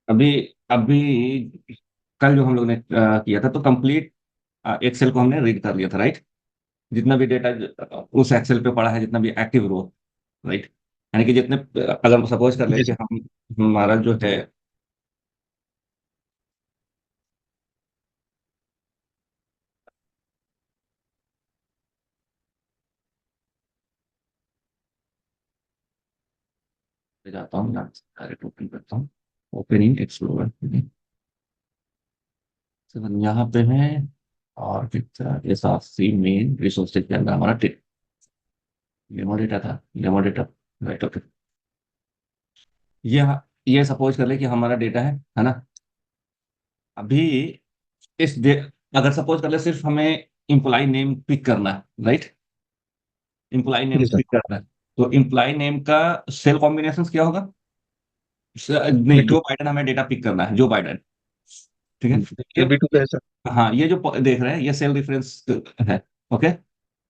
अभी अभी कल जो हम लोग ने किया था, तो कंप्लीट एक्सेल को हमने रीड कर लिया था, राइट। जितना भी डेटा उस एक्सेल पे पड़ा है, जितना भी एक्टिव रो, राइट। यानी कि जितने, अगर सपोज कर ले जी कि सर। हम, हमारा जो है, मैं जाता हूँ यहाँ से डायरेक्ट ओपन करता हूँ, ओपनिंग एक्सप्लोरर। यहाँ पे है, और कितना ये सात सी मेन रिसोर्सेज के अंदर हमारा डेमो डेटा था, डेमो डेटा, राइट। ओके। ये ये सपोज कर ले कि हमारा डेटा है ना। अभी इस डे, अगर सपोज कर ले सिर्फ हमें इम्प्लाई नेम पिक करना है, राइट। इम्प्लाई नेम जी सर। पिक करना है, तो इम्प्लाई नेम का सेल कॉम्बिनेशन क्या होगा? नहीं, B2। जो बाइडन हमें डेटा पिक करना है, जो बाइडन, ठीक है। ये ये, B2 का है सर। हाँ, ये जो देख रहे हैं ये सेल रेफरेंस है। ओके।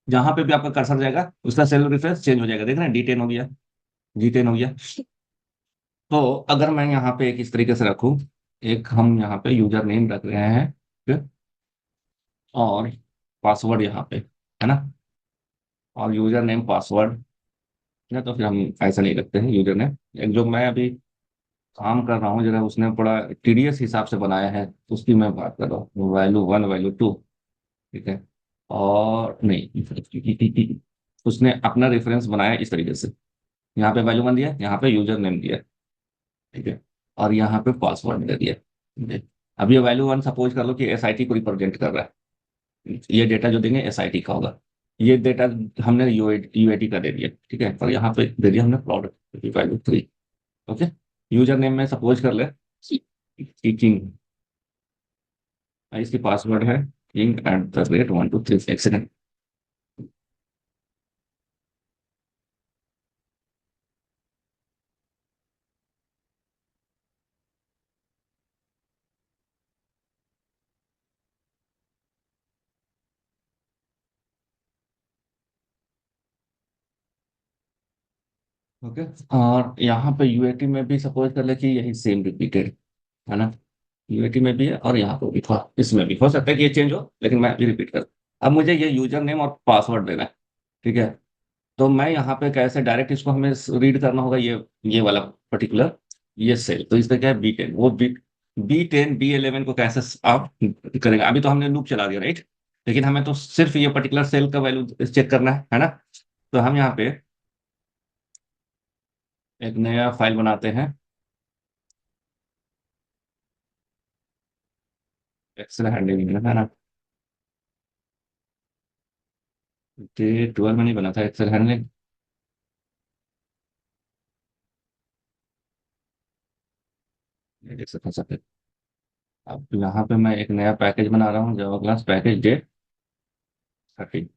जहां पे भी आपका कर्सर जाएगा उसका सेल रेफरेंस चेंज हो जाएगा, देख रहे हैं, D10 हो गया, G10 हो गया। तो अगर मैं यहाँ पे एक इस तरीके से रखूं, एक हम यहाँ पे यूजर नेम रख रहे हैं, ठीक है? और पासवर्ड यहाँ पे, है ना। और यूजर नेम पासवर्ड, या तो फिर हम ऐसा नहीं रखते हैं यूजर नेम। एक जो मैं अभी काम कर रहा हूँ जरा, उसने बड़ा टीडीएस हिसाब से बनाया है, तो उसकी मैं बात कर रहा हूँ, वैल्यू 1 वैल्यू 2, ठीक है। और नहीं, उसने अपना रेफरेंस बनाया इस तरीके से, यहाँ पे वैल्यू 1 दिया, यहाँ पे यूजर नेम दिया, ठीक है। और यहाँ पे पासवर्ड दे दिया, ठीक है। अब ये वैल्यू 1 सपोज कर लो कि एसआईटी को रिप्रेजेंट कर रहा है, ये डेटा जो देंगे एसआईटी का होगा। ये डेटा हमने यूआईटी का दे दिया, ठीक है। और यहाँ पे दे दिया हमने product value 3। Okay. User name में सपोज कर ले कि किंग, इसकी पासवर्ड है king@123, एक सेकंड। ओके। और यहाँ पे यूएटी में भी सपोज कर ले कि यही सेम रिपीटेड, है ना। यूएटी में भी है और यहाँ पे भी था, इसमें भी हो सकता है कि ये चेंज हो, लेकिन मैं अभी रिपीट कर, अब मुझे ये यूजर नेम और पासवर्ड देना है, ठीक है। तो मैं यहाँ पे कैसे डायरेक्ट इसको हमें रीड करना होगा, ये वाला पर्टिकुलर, ये सेल, तो इसका क्या है, B10, वो B10 B11 को कैसे आप करेंगे? अभी तो हमने लूप चला दिया, राइट। लेकिन हमें तो सिर्फ ये पर्टिकुलर सेल का वैल्यू चेक करना है ना। तो हम यहाँ पे एक नया फाइल बनाते हैं, एक्सेल हैंडलिंग है ना। K12 में नहीं बना था एक्सेल हैंडलिंग, ये देख सकते हैं। अब यहाँ पे मैं एक नया पैकेज बना रहा हूँ, Java class package J13,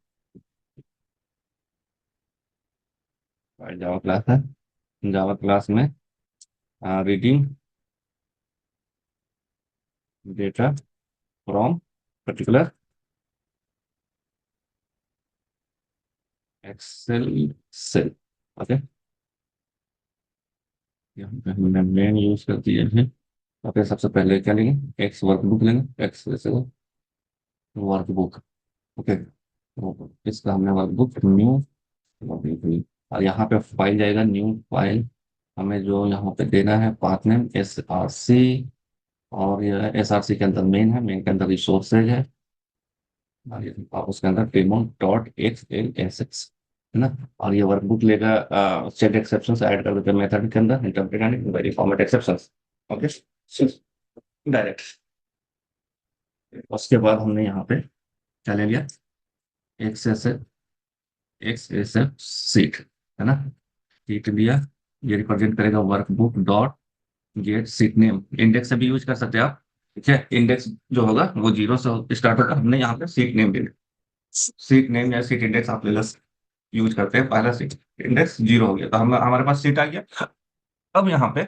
Java class है। जावा क्लास में reading data from particular Excel cell. Okay. यहाँ पे हमने मेन यूज कर दिया है। ओके, सबसे पहले क्या लेंगे, एक्स वर्कबुक लेंगे, एक्स वर्कबुक। ओके, तो इसका हमने वर्कबुक न्यू वर्कबुक, और यहाँ पे फाइल जाएगा, न्यू फाइल। हमें जो यहाँ पे देना है पाथ नेम SRC, और ये SRC के अंदर मेन है, मेन के अंदर रिसोर्सेज है, और ये आप उसके अंदर डेमो.xlsx, है ना। और ये वर्कबुक लेगा चेक एक्सेप्शन ऐड कर देते हैं मेथड के अंदर, interpret and very format exceptions. Okay, direct. उसके बाद हमने यहाँ पे क्या ले लिया, एक्स एस एफ सीट, है ना। सीट लिया, ये रिप्रेजेंट करेगा workbook dot gate seat name, index से भी यूज कर सकते हैं आप, ठीक है। इंडेक्स जो होगा वो 0 से स्टार्ट होगा, हमने यहाँ पे सीट नेम दे, सीट नेम या सीट इंडेक्स आप ले लो, यूज करते हैं। पहला सीट इंडेक्स 0 हो गया, तो हम हमारे पास सीट आ गया। अब यहाँ पे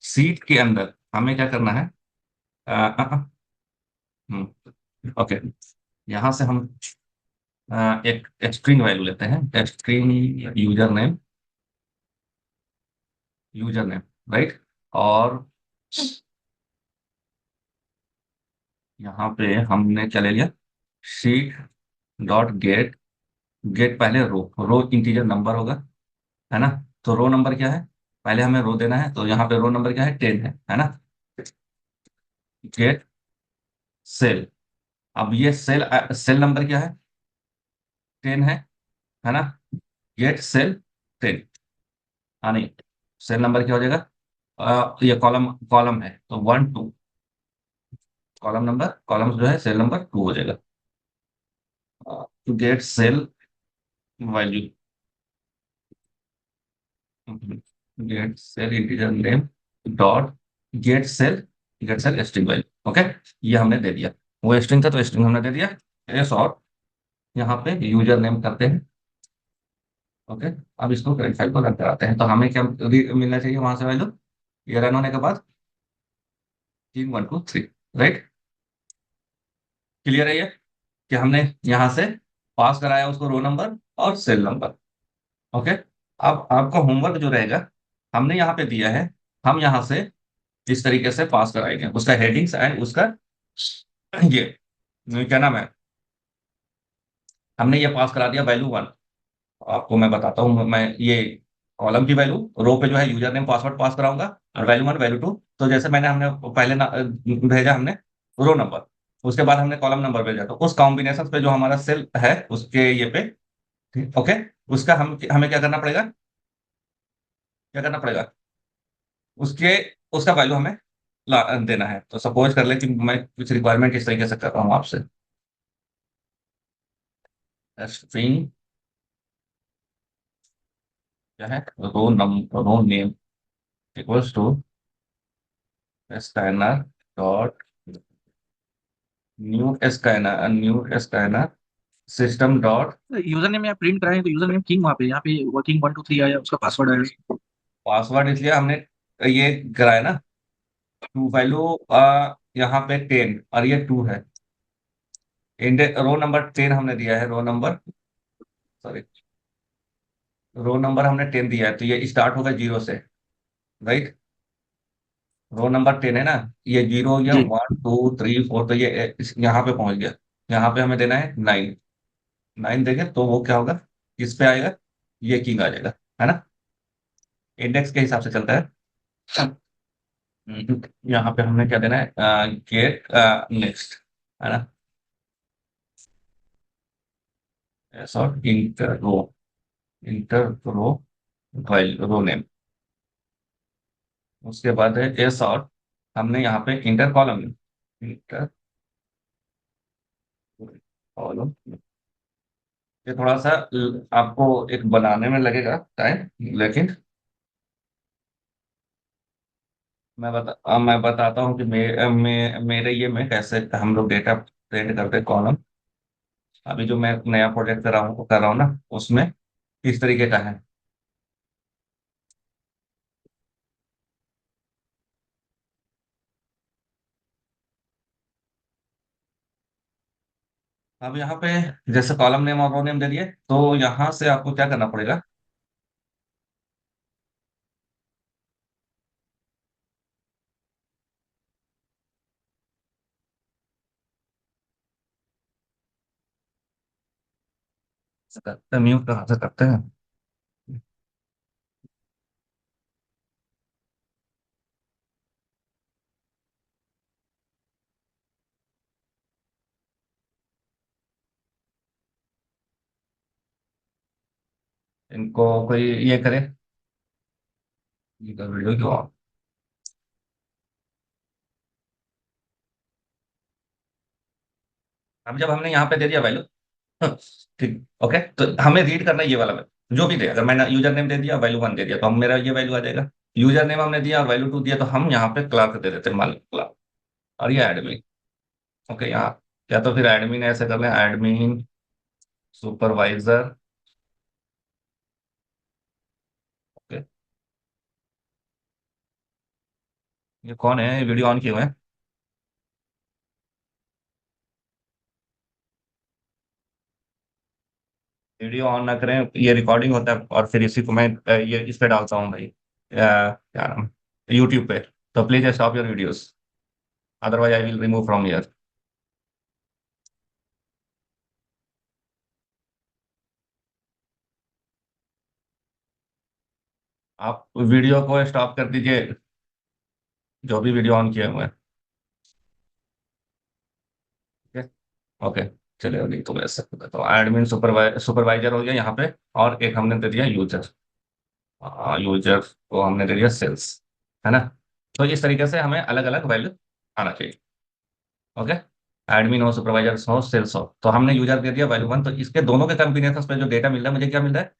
सीट के अंदर हमें क्या करना है, ओके, यहाँ से हम एक स्ट्रिंग वैल्यू लेते हैं, string user name, user name, right. और यहाँ पे हमने क्या ले लिया, शीट डॉट गेट, गेट पहले रो, रो इंटीजर नंबर होगा, है ना। तो रो नंबर क्या है, पहले हमें रो देना है, तो यहाँ पे रो नंबर क्या है, 10 है ना। गेट सेल, अब ये सेल, सेल नंबर क्या है, 10 है ना। गेट सेल 10, हाँ नहीं, सेल नंबर क्या हो जाएगा, ये कॉलम, कॉलम है तो 1 2, कॉलम नंबर, कॉलम जो है सेल नंबर 2 हो जाएगा। Get cell value, get cell integer name dot get cell, get cell string value, okay. ये हमने दे दिया, वो स्ट्रिंग था तो स्ट्रिंग हमने दे दिया। एस और यहाँ पे यूजर नेम करते हैं, ओके। अब इसको करेंट फाइल को रन कराते हैं, तो हमें क्या मिलना चाहिए वहां से वैल्यू, ये रन होने के बाद 3 1 2 3, राइट। क्लियर है ये, कि हमने यहाँ से पास कराया उसको रो नंबर और सेल नंबर, ओके। अब आपका होमवर्क जो रहेगा, हमने यहाँ पे दिया है, हम यहाँ से इस तरीके से पास कराएंगे उसका हेडिंग्स एंड उसका ये क्या नाम है, हमने ये पास करा दिया वैल्यू 1। आपको मैं बताता हूँ, मैं ये कॉलम की वैल्यू, रो पे जो है यूजर नेम पासवर्ड पास कराऊंगा, और वैल्यू 1 वैल्यू 2, तो जैसे मैंने हमने पहले भेजा हमने रो नंबर, उसके बाद हमने कॉलम नंबर भेजा, तो उस कॉम्बिनेशन पे जो हमारा सेल है उसके ये पे, ओके, उसका हम हमें क्या करना पड़ेगा, क्या करना पड़ेगा, उसके उसका वैल्यू हमें देना है। तो सपोज कर ले कि मैं कुछ रिक्वायरमेंट इस तरीके से कर रहा हूँ आपसे, स्ट्रिंग क्या है, row number, row name equals to scanner dot new scanner system dot user name यहाँ प्रिंट कराएं तो यूजर नेम किंग, वहाँ पे यहाँ पे वर्किंग 1 2 3 आया, उसका पासवर्ड आया। पासवर्ड, इसलिए हमने ये कराया ना, टू वैल्यू यहाँ पे 10 और ये 2 है, रो नंबर 10 हमने दिया है, row number, sorry, row number हमने 10 दिया है, तो ये स्टार्ट होगा 0 से, राइट। रो नंबर 10 है ना, ये 0 या जी। 1 2 3 4, तो ये यहाँ पे पहुंच गया, यहाँ पे हमें देना है 9, 9 देंगे तो वो क्या होगा, किस पे आएगा, ये किंग आ जाएगा, है ना। इंडेक्स के हिसाब से चलता है। यहाँ पे हमने क्या देना है, गेट नेक्स्ट, है ना, सॉरी इंटर रो वाइल रो नेम, उसके बाद है एस और हमने यहाँ पे इंटर कॉलम, इंटर कॉलम, ये थोड़ा सा आपको एक बनाने में लगेगा टाइम, लेकिन मैं बताता हूँ कि मेरे ये में कैसे हम लोग डेटा प्रिंट करते हैं कॉलम। अभी जो मैं नया प्रोजेक्ट कर रहा हूँ ना, उसमें किस तरीके का है। अब यहाँ पे जैसे कॉलम नेम और रो नेम दे दिए, तो यहाँ से आपको क्या करना पड़ेगा, म्यूट कहाँ से करते हैं, इनको कोई ये करे, ये कर वीडियो क्यों। अब जब हमने यहाँ पे दे दिया वैल्यू, ठीक, ओके, तो हमें रीड करना है ये वाला वैल्यू जो भी दे, अगर मैंने यूजर नेम दे दिया वैल्यू 1 दे दिया, तो हम मेरा ये वैल्यू आ जाएगा। यूजर नेम हमने दिया वैल्यू 2 दिया, तो हम यहाँ पे क्लार्क दे देते हैं, मान लो क्लार्क, और ये एडमिन, ओके। यहाँ या तो फिर एडमिन ऐसे कर लें, एडमिन सुपरवाइजर, ओके। ये कौन है, ये वीडियो ऑन किए हुए हैं, वीडियो ऑन ना करें, ये रिकॉर्डिंग होता है और फिर इसी को मैं ये इस पे डालता हूँ भाई, क्या नाम, यूट्यूब पे। तो please stop your videos, otherwise I will remove from here. आप वीडियो को स्टॉप कर दीजिए, जो भी वीडियो ऑन किए हुए हैं। ओके, चलिए नहीं तो ऐसे तो एडमिन सुपरवाइजर हो गया यहाँ पे, और एक हमने दे दिया यूजर। यूजर को हमने दे दिया सेल्स, है ना। तो इस तरीके से हमें अलग अलग वैल्यू आना चाहिए। ओके, एडमिन हो, सुपरवाइजर हो, सेल्स हो, तो हमने यूजर दे दिया वैल्यू 1, तो इसके दोनों के कॉम्बिनेशन पे जो डेटा मिल रहा है मुझे क्या मिल रहा है,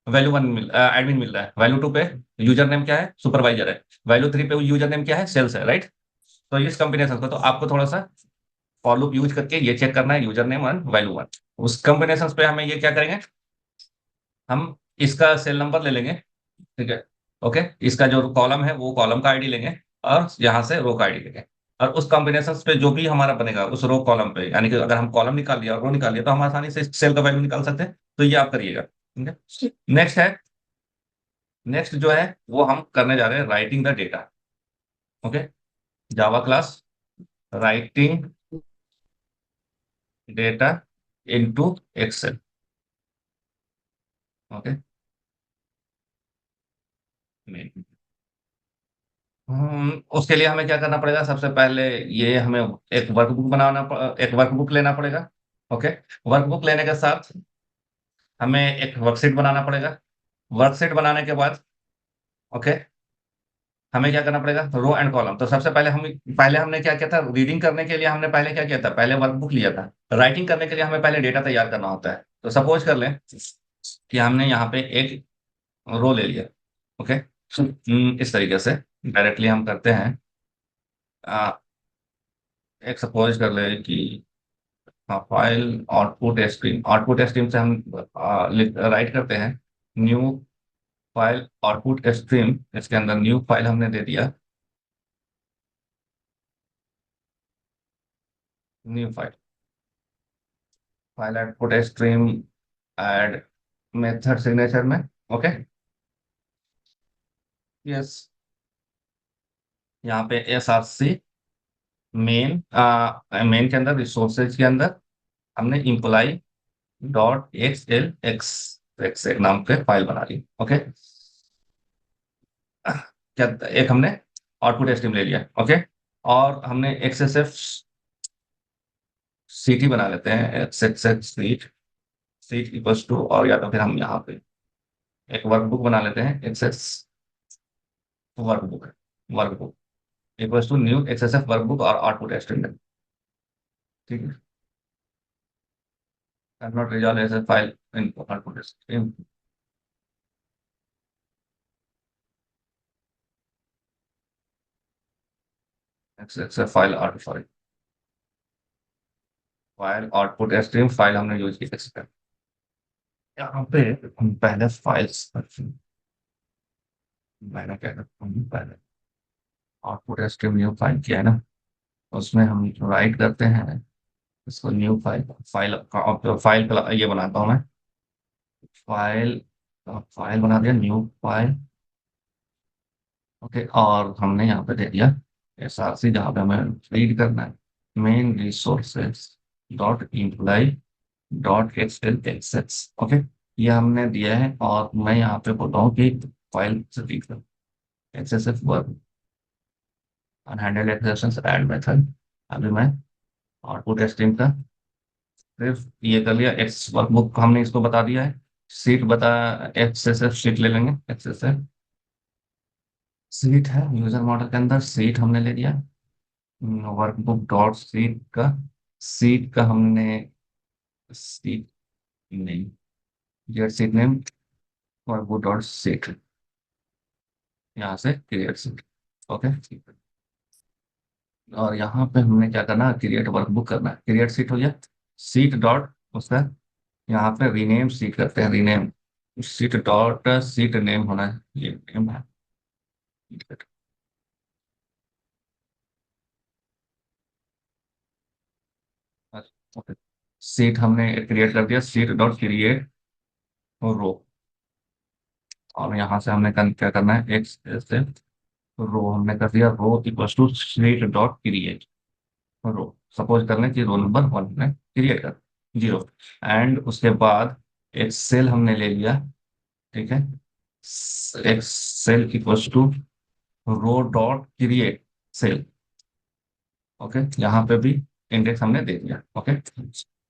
वैल्यू 1 एडमिन मिल रहा है, वैल्यू 2 पे यूजर नेम क्या है, सुपरवाइजर है, वैल्यू 3 पे यूजर नेम क्या है, सेल्स है, राइट। तो इस कॉम्बिनेशन को तो आपको थोड़ा सा फॉर लूप यूज करके ये चेक करना है, यूजर नेम और वैल्यू 1। उस कॉम्बिनेशन पे हमें ये क्या करेंगे, हम इसका सेल नंबर ले लेंगे, ठीक है। ओके, इसका जो कॉलम है वो कॉलम का आईडी लेंगे, और यहाँ से रो का आईडी लेंगे, और उस कॉम्बिनेशन पे जो भी हमारा बनेगा उस रो कॉलम पे, यानी कि अगर हम कॉलम निकाल लिया और रो निकाल लिया तो हम आसानी से सेल का वैल्यू निकाल सकते हैं। तो ये आप करिएगा, ठीक है। नेक्स्ट है, नेक्स्ट जो है वो हम करने जा रहे हैं writing the data. Okay, Java class writing data into Excel. Okay, उसके लिए हमें क्या करना पड़ेगा, सबसे पहले ये हमें एक वर्कबुक एक वर्कबुक लेना पड़ेगा। ओके, वर्कबुक लेने के साथ हमें एक वर्कशीट बनाना पड़ेगा। वर्कशीट बनाने के बाद, ओके, हमें क्या करना पड़ेगा, रो एंड कॉलम। तो सबसे पहले हमने क्या किया था, रीडिंग करने के लिए हमने पहले क्या किया था, पहले वर्कबुक लिया था। राइटिंग करने के लिए हमें पहले डेटा तैयार करना होता है। तो सपोज कर लें कि हमने यहाँ पे एक रो ले लिया। ओके, इस तरीके से डायरेक्टली हम करते हैं। एक सपोज कर ले कि हाँ, फाइल आउटपुट स्ट्रीम से हम राइट करते हैं न्यू फाइल आउटपुट स्ट्रीम। इसके अंदर न्यू फाइल हमने दे दिया, new file, file output stream add method signature में। ओके, यस, यहाँ पे SRC मेन के अंदर रिसोर्सेज के अंदर हमने इम्प्लाई .xlx एक्स एक नाम के फाइल बना ली। ओके, क्या एक हमने आउटपुट स्ट्रीम ले लिया। ओके, और हमने XSF सीटी बना लेते हैं, XSF sheet, sheet equals to, और या तो फिर हम यहाँ पे एक वर्कबुक बना लेते हैं, access workbook, workbook equals to new XSF workbook और आउटपुट स्ट्रीम। ठीक है, can not resolve as a file in output stream, XSF file out, sorry, file output stream file हमने यूज की। यहाँ पे हम पहले फाइल्स, मैंने क्या करता हूँ, पहले आउटपुट स्ट्रीम न्यू फाइल किया है ना, उसमें हम राइट करते हैं इसको न्यू फाइल, फाइल ये बनाता हूँ मैं, फाइल, फाइल बना दिया न्यू फाइल। ओके, और हमने यहाँ पे दे दिया SRC, जहाँ पे हमें रीड करना है main resources dot employee dot XL access. Okay, ये हमने दिया है, और मैं यहाँ पे बोल रहा हूँ कि फाइल से रीड कर excessive verb unhandled exceptions add method. अभी मैं आउटपुट स्ट्रीम का सिर्फ ये कर लिया, एक्स वर्कबुक हमने इसको बता दिया है, सीट बता, एक्सेसिव सीट ले लेंगे, एक्सेसिव सीट है यूजर मॉडल के अंदर, सीट हमने ले लिया, वर्कबुक डॉट सीट का, सीट का हमने सीट नहीं, Z seat name workbook dot seat, यहाँ से क्रिएट सीट। ओके, और यहाँ पे हमने क्या करना है, क्रिएट वर्कबुक करना है, क्रिएट सीट हो गया, सीट डॉट उसका यहाँ पे रीनेम सीट करते हैं, rename seat dot seat name होना है, ये नेम है। ओके, सीट हमने क्रिएट कर दिया, सीट डॉट क्रिएट रो, और यहाँ से हमने क्या करना है, एक्स से तो रो हमने कर दिया, row equals to slate dot create row. Suppose कर लें कि रोल नंबर 1 में क्रिएट कर 0, एंड उसके बाद एक सेल हमने ले लिया, ठीक है, एक cell equals to row dot create cell. Okay, यहाँ पे भी इंडेक्स हमने दे दिया। ओके,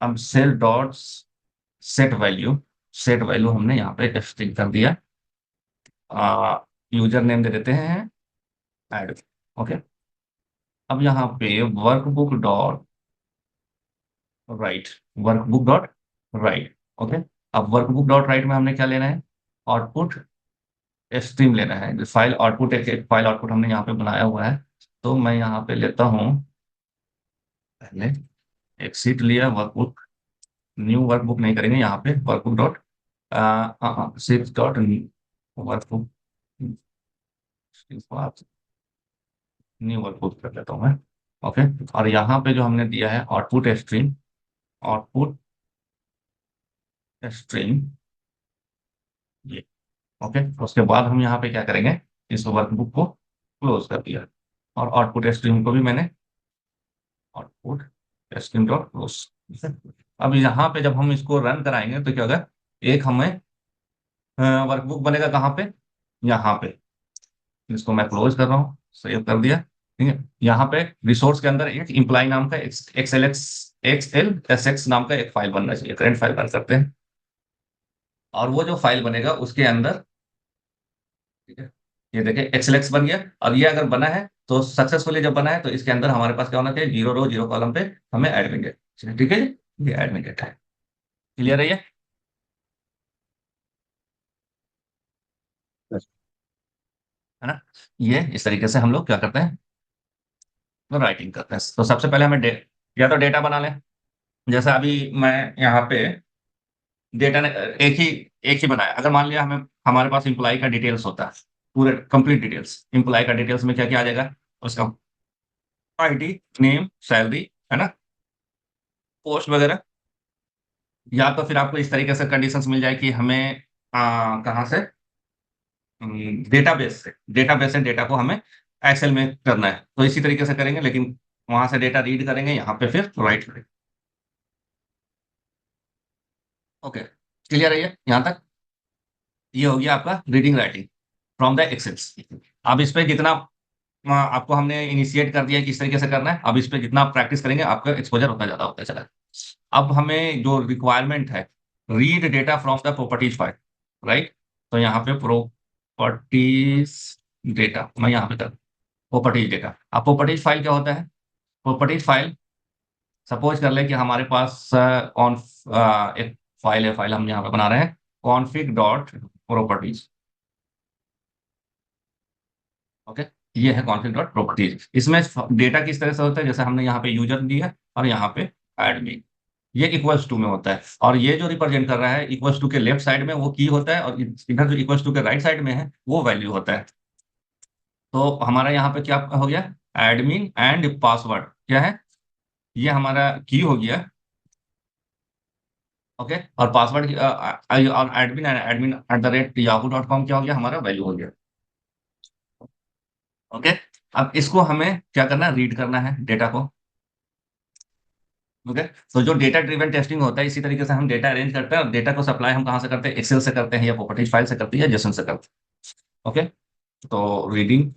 अब cell dot set value, set value हमने यहाँ पे स्ट्रिंग कर दिया, यूजर नेम दे देते हैं ऐड। ओके, अब यहाँ पे workbook dot right, workbook dot right. Okay, अब वर्कबुक डॉट राइट में हमने क्या लेना है, आउटपुट स्ट्रीम लेना है। जो फाइल आउटपुट, एक फाइल आउटपुट हमने यहाँ पे बनाया हुआ है, तो मैं यहाँ पे लेता हूँ, पहले एक सीट लिया वर्कबुक, न्यू वर्कबुक नहीं करेंगे यहाँ पे, workbook dot seat dot workbook, new workbook कर लेता हूँ मैं। ओके, और यहाँ पे जो हमने दिया है आउटपुट स्ट्रीम, आउटपुट स्ट्रीम ये। ओके, उसके बाद हम यहाँ पे क्या करेंगे, इस वर्कबुक को क्लोज कर दिया, और आउटपुट स्ट्रीम को भी मैंने आउटपुट स्ट्रीम डॉट क्लोज। अब यहाँ पे जब हम इसको रन कराएंगे तो क्या होगा, एक हमें वर्कबुक बनेगा कहाँ पे, यहाँ पे। इसको मैं क्लोज कर रहा हूँ, सेव कर दिया, ठीक है। यहाँ पे रिसोर्स के अंदर एक इम्प्लाई नाम का XLSX नाम का एक फाइल बनना चाहिए, करंट फाइल बन सकते हैं, और वो जो फाइल बनेगा उसके अंदर, ठीक है, ये देखिए XLX बन गया। और ये अगर बना है तो सक्सेसफुली जब बना है, तो इसके अंदर हमारे पास क्या होना चाहिए, 0 रो 0 कॉलम पे हमें एडमिन गेट, ठीक है जी, ये एडमिन गेट है। क्लियर है ये, है ना। ये इस तरीके से हम लोग क्या करते हैं, तो राइटिंग करते हैं। तो सबसे पहले हमें या तो डेटा बना लें, जैसा अभी मैं यहाँ पे डेटा ने एक ही बनाया। अगर मान लिया हमें, हमारे पास इम्प्लाई का डिटेल्स होता है, पूरे कंप्लीट डिटेल्स, इम्प्लाई का डिटेल्स में क्या क्या आ जाएगा, उसका आईडी, नेम, सैलरी, है ना, पोस्ट वगैरह। या तो फिर आपको इस तरीके से कंडीशंस मिल जाए कि हमें कहाँ से, डेटाबेस से डेटा को हमें एक्सेल में करना है, तो इसी तरीके से करेंगे, लेकिन वहां से डेटा रीड करेंगे, यहाँ पे फिर राइट करेंगे। ओके, क्लियर है ये यहाँ तक। ये हो गया आपका रीडिंग राइटिंग फ्रॉम द एक्सेल्स। अब इस पे जितना आपको हमने इनिशिएट कर दिया है किस तरीके से करना है, अब इस पे जितना आप प्रैक्टिस करेंगे आपका एक्सपोजर उतना ज्यादा होता चला। अब हमें जो रिक्वायरमेंट है, read data from the properties file, right. तो यहाँ पे प्रॉपर्टीज डेटा, मैं यहाँ पे कर प्रॉपर्टीज डेटा। अब प्रॉपर्टीज फाइल क्या होता है, प्रॉपर्टीज फाइल, सपोज कर ले कि हमारे पास कौन एक फाइल है, फाइल हम यहाँ पे बना रहे हैं, कॉन्फिग डॉट प्रॉपर्टीज। ओके, ये है कॉन्फिग डॉट प्रॉपर्टीज। इसमें डेटा किस तरह से होता है, जैसे हमने यहाँ पे यूजर दिया है और यहाँ पे एडमिन, ये इक्वल्स टू में होता है, और ये जो रिप्रेजेंट कर रहा है इक्वल्स टू के लेफ्ट साइड में वो की होता है, और इधर जो इक्वल्स टू के राइट साइड में है वो वैल्यू होता है। तो हमारा यहाँ पे क्या हो गया, एडमिन एंड पासवर्ड क्या है, ये हमारा की हो गया। ओके, और पासवर्ड और admin admin at the rate Yahoo dot com क्या हो गया, हमारा वैल्यू हो गया। ओके, अब इसको हमें क्या करना है, रीड करना है डेटा को। ओके, तो जो डेटा ड्रिवन टेस्टिंग होता है, इसी तरीके से हम डेटा अरेंज करते हैं, और डेटा को सप्लाई हम कहाँ से करते हैं, एक्सेल से करते हैं, या प्रॉपर्टीज फाइल से करते हैं, या जेसन से करते हैं। ओके, तो रीडिंग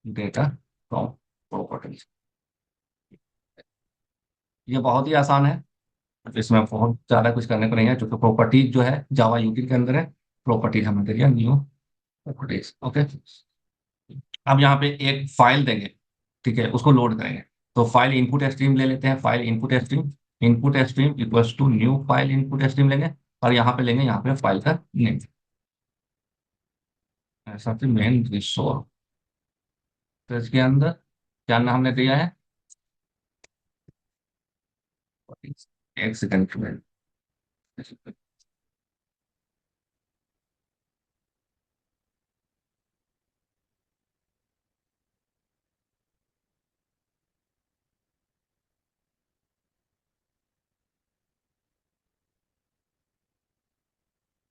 डेटा फ्रॉम प्रॉपर्टीज, ये बहुत ही आसान है, इसमें बहुत ज्यादा कुछ करने को नहीं है, क्योंकि प्रॉपर्टीज जो है जावा यूटिल के अंदर है। प्रॉपर्टीज हमने दे दिया, न्यू प्रॉपर्टीज। ओके, अब यहाँ पे एक फाइल देंगे, ठीक है, उसको लोड करेंगे। तो फाइल इनपुट स्ट्रीम ले लेते हैं, file input stream equals to new file input stream लेंगे, और यहाँ पे लेंगे, यहाँ पे फाइल का नेम, ऐसा मेन रिसोर्स। तो इसके अंदर क्या नाम हमने दिया है, एक सेकंड में,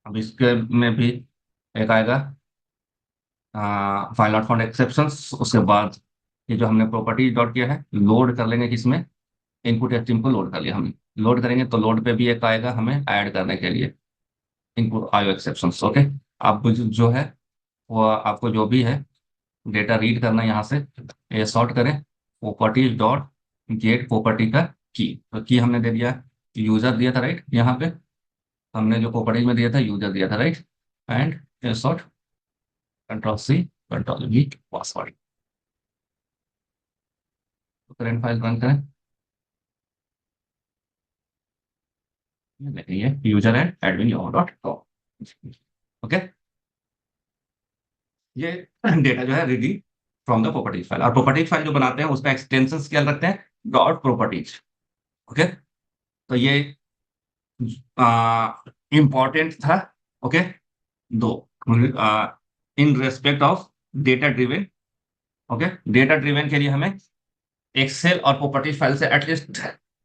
अब इसके में भी एक आएगा, फाइल नॉट फाउंड एक्सेप्शंस। उसके बाद ये जो हमने प्रॉपर्टी डॉट किया है लोड कर लेंगे, किसमें, इनपुट स्ट्रीम को लोड कर लिया हमने। लोड करेंगे तो लोड पे भी एक आएगा हमें ऐड करने के लिए इनपुट आयो एक्सेप्शंस। ओके, आप जो है वो आपको जो भी है डेटा रीड करना है यहाँ से, ये सॉर्ट करें प्रॉपर्टीज डॉट गेट प्रॉपर्टी का की। तो की हमने दे दिया, यूजर दिया था राइट, यहाँ पे हमने जो प्रॉपर्टीज में दिया था यूजर दिया था right, and sort control C control V password. तो करंट फाइल रन करें, नहीं है user and admin dot com. Okay, ये डेटा जो है reading from the properties file, और प्रॉपर्टीज फाइल जो बनाते हैं उसका एक्सटेंशन क्या रखते हैं, डॉट प्रॉपर्टीज। ओके, तो ये इंपॉर्टेंट था। ओके, दो in respect of data driven. Okay, data driven के लिए हमें एक्सेल और प्रॉपर्टीज फाइल से एटलीस्ट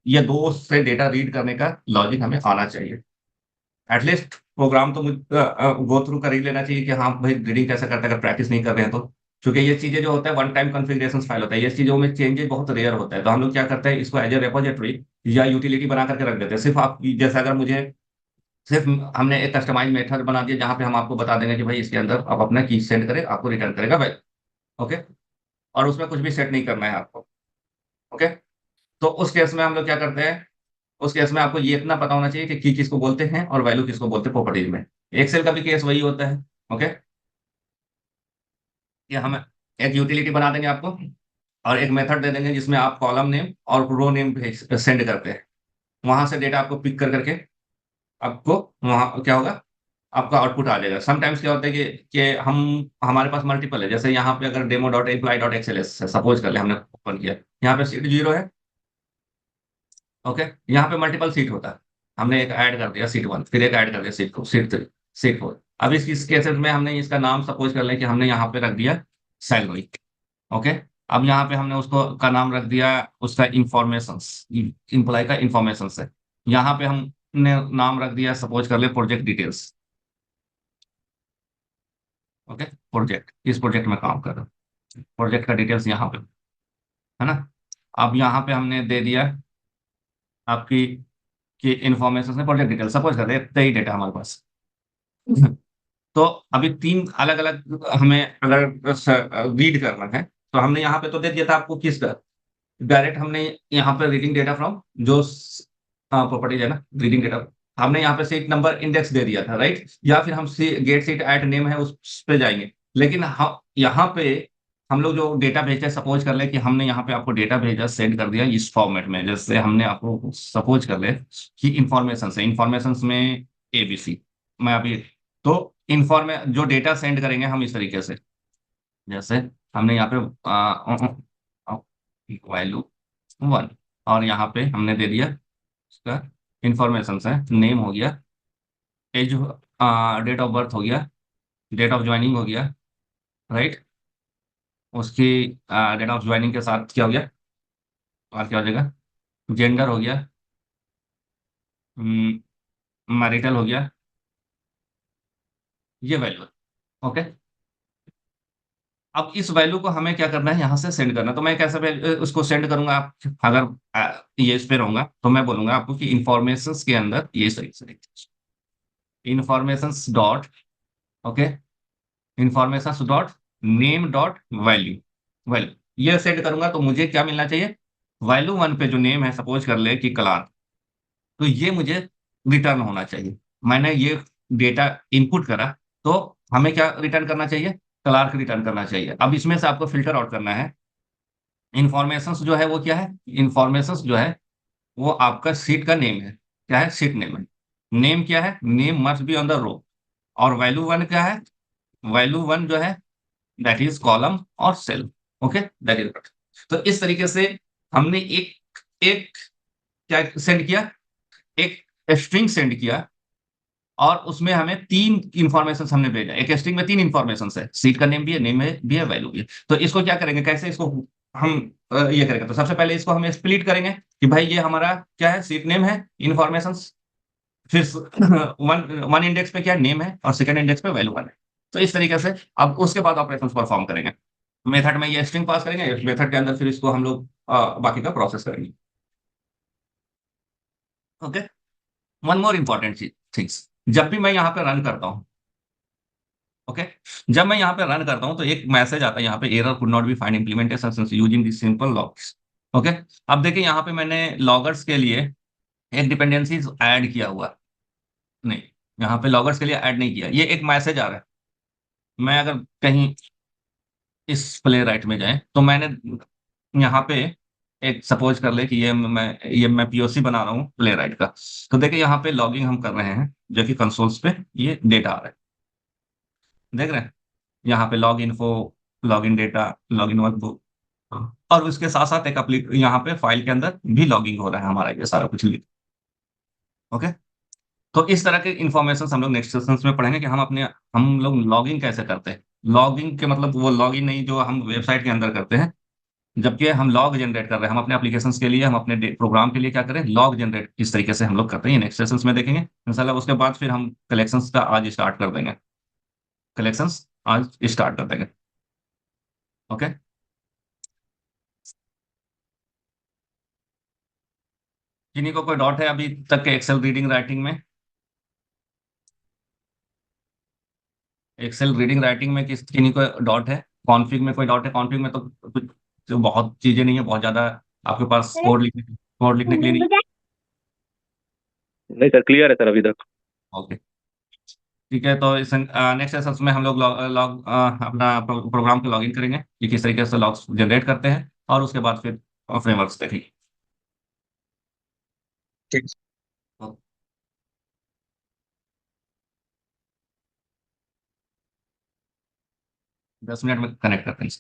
ये दो से डेटा रीड करने का लॉजिक हमें आना चाहिए। एटलीस्ट प्रोग्राम तो गो थ्रू कर ही लेना चाहिए कि हाँ भाई रीडिंग कैसे करता है, अगर प्रैक्टिस नहीं कर रहे हैं तो। क्योंकि ये चीजें जो होता है वन टाइम कॉन्फ़िगरेशन फाइल होता है, ये चीजों में चेंजेस बहुत रेयर होता है, तो हम लोग क्या करते हैं इसको एज ए रेपोजिटरी या यूटिलिटी बना करके रख देते हैं। सिर्फ आप जैसे अगर मुझे सिर्फ हमने एक कस्टमाइज मेथड बना दिया जहां पे हम आपको बता देंगे कि भाई इसके अंदर आप अपना की सेंड करें, आपको रिटर्न करेगा भाई। ओके, और उसमें कुछ भी सेट नहीं करना है आपको। ओके, तो उस केस में हम लोग क्या करते हैं, उस केस में आपको ये इतना पता होना चाहिए कि की किसको बोलते हैं और वैल्यू किसको बोलते हैं प्रॉपर्टीज में। एक्सेल का भी केस वही होता है। ओके, कि हम एक यूटिलिटी बना देंगे आपको और एक मेथड दे देंगे जिसमें आप कॉलम नेम और रो नेम सेंड करते हैं, वहां से डेटा आपको पिक कर करके आपको वहां क्या होगा, आपका आउटपुट आ जाएगा। समटाइम्स क्या होता है कि हम हमारे पास मल्टीपल है, जैसे यहाँ पे अगर demo dot apply dot XLS suppose कर ले हमने ओपन किया, यहाँ पे सीट 0 है। ओके, यहाँ पे मल्टीपल सीट होता है, हमने एक ऐड कर दिया सीट 1, फिर एक ऐड कर दिया सीट 2, सीट 3, सीट 4। अब इस केसेस में हमने इसका नाम सपोज कर लें कि हमने यहाँ पे रख दिया सैलरी। ओके, अब यहाँ पे हमने उसको का नाम रख दिया उसका इंफॉर्मेशन, इम्प्लाई का इंफॉर्मेशन है। यहाँ पे हमने नाम रख दिया सपोज कर ले प्रोजेक्ट डिटेल्स। ओके, प्रोजेक्ट, इस प्रोजेक्ट में काम कर रहा हूँ, प्रोजेक्ट का डिटेल्स यहाँ पे है ना। अब यहाँ पे हमने दे दिया आपकी कि इंफॉर्मेशन में प्रोजेक्ट डिटेल सपोज कर रहे हैं ही डेटा हमारे पास। तो अभी तीन अलग अलग हमें अगर रीड करना है तो हमने यहाँ पे तो दे दिया था आपको किसका, डायरेक्ट हमने यहाँ पे रीडिंग डेटा फ्रॉम जो प्रॉपर्टीज है ना, रीडिंग डेटा हमने यहाँ पे सीट नंबर इंडेक्स दे दिया था राइट, या फिर हम गेट सीट एट नेम है उस पे जाएंगे। लेकिन यहाँ पे हम लोग जो डेटा भेजते हैं, सपोज कर ले कि हमने यहाँ पे आपको डेटा भेजा सेंड कर दिया इस फॉर्मेट में, जैसे हमने आपको सपोज कर ले कि इंफॉर्मेशन से इंफॉर्मेशन में एबीसी, मैं अभी तो इन्फॉर्मे जो डेटा सेंड करेंगे हम इस तरीके से, जैसे हमने यहाँ पे वैल्यू 1 और यहाँ पे हमने दे दिया उसका इंफॉर्मेशन है, नेम हो गया, एज, डेट ऑफ बर्थ हो गया, डेट ऑफ ज्वाइनिंग हो गया राइट, उसकी डेट ऑफ ज्वाइनिंग के साथ क्या हो गया और क्या हो जाएगा, जेंडर हो गया, मैरिटल हो गया, ये वैल्यू। ओके, अब इस वैल्यू को हमें क्या करना है यहाँ से सेंड करना, तो मैं कैसे उसको सेंड करूंगा, आप अगर ये इस पे रहूंगा तो मैं बोलूंगा आपको कि इंफॉर्मेशन के अंदर ये सही से information dot, okay, information dot name dot value, value ये सेंड करूंगा तो मुझे क्या मिलना चाहिए, वैल्यू 1 पे जो नेम है सपोज कर ले कि कलार, तो ये मुझे रिटर्न होना चाहिए। मैंने ये डेटा इनपुट करा तो हमें क्या रिटर्न करना चाहिए, क्लार्क रिटर्न करना चाहिए। अब इसमें से आपको फिल्टर आउट करना है, इंफॉर्मेशन जो है वो क्या है, इंफॉर्मेशन जो है वो आपका सीट का नेम है, क्या है, सीट नेम है। नेम क्या है, name must be on the row, और वैल्यू 1 क्या है, वैल्यू 1 जो है दैट इज कॉलम और सेल। Okay, that is. तो इस तरीके से हमने एक एक क्या सेंड किया, एक स्ट्रिंग सेंड किया और उसमें हमें 3 इंफॉर्मेशन हमने भेजा, एक स्ट्रिंग में 3 इंफॉर्मेशन है, सीट का नेम भी है, नेम भी है, वैल्यू भी है। तो इसको क्या करेंगे, कैसे इसको हम ये करेंगे, तो सबसे पहले इसको हम स्प्लिट करेंगे कि भाई ये हमारा क्या है, सीट नेम है, इंफॉर्मेशन, फिर वन वन इंडेक्स पे क्या नेम है और सेकंड इंडेक्स पे वैल्यू 1 है। तो इस तरीके से अब उसके बाद ऑपरेशन परफॉर्म करेंगे। मेथड में ये स्ट्रिंग पास करेंगे, इस मेथड के अंदर फिर इसको हम लोग बाकी का प्रोसेस करेंगे। Okay, one more important things, जब भी मैं यहाँ पे रन करता हूँ, ओके, जब मैं यहाँ पे रन करता हूँ तो एक मैसेज आता है यहाँ पे, error could not be find implementation since using this simple logs. Okay, अब देखिए यहाँ पे मैंने लॉगर्स के लिए एक डिपेंडेंसी ऐड किया हुआ, नहीं, यहाँ पे लॉगर्स के लिए ऐड नहीं किया, ये एक मैसेज आ रहा है। मैं अगर कहीं इस प्ले राइट में जाए तो मैंने यहाँ पे एक सपोज कर ले कि ये मैं पीओसी बना रहा हूँ प्ले राइट का। तो देखिए यहाँ पे लॉगिंग हम कर रहे हैं, जो कि कंसोल्स पे ये डेटा आ रहा है, देख रहे हैं यहाँ पे log info, log in data, log in workbook, और उसके साथ साथ एक यहाँ पे फाइल के अंदर भी लॉगिंग हो रहा है हमारा, ये सारा कुछ लिख। ओके, तो इस तरह के इंफॉर्मेशन हम लोग नेक्स्ट सेशंस में पढ़ेंगे कि हम लोग लॉगिंग कैसे करते हैं। लॉगिंग के मतलब वो लॉगिन नहीं जो हम वेबसाइट के अंदर करते हैं, जबकि हम लॉग जनरेट कर रहे हैं, हम अपने एप्लीकेशंस के लिए, हम अपने प्रोग्राम के लिए क्या करें, लॉग जनरेट इस तरीके से हम लोग करते हैं। नेक्स्ट सेशंस में देखेंगे इंशाल्लाह। उसके बाद फिर हम कलेक्शंस का आज स्टार्ट कर देंगे, कलेक्शंस आज स्टार्ट कर देंगे। ओके, किन्हीं को कोई डाउट है अभी तक के एक्सेल रीडिंग राइटिंग में? एक्सेल रीडिंग राइटिंग में किन्हीं को डाउट है? कॉन्फ़िग में कोई डाउट है? कॉन्फ़िग में तो कुछ तो बहुत चीजें नहीं है, बहुत ज्यादा आपके पास कोड लिखने के लिए नहीं। नहीं सर, क्लियर है सर अभी तक। ओके, ठीक है, तो इस नेक्स्ट सेशंस में हम लोग अपना प्रोग्राम को लॉगिन करेंगे कि किस तरीके से लॉग्स जनरेट करते हैं, और उसके बाद फिर फ्रेमवर्क्स देखेंगे। ठीक। 10 मिनट में कनेक्ट करते हैं।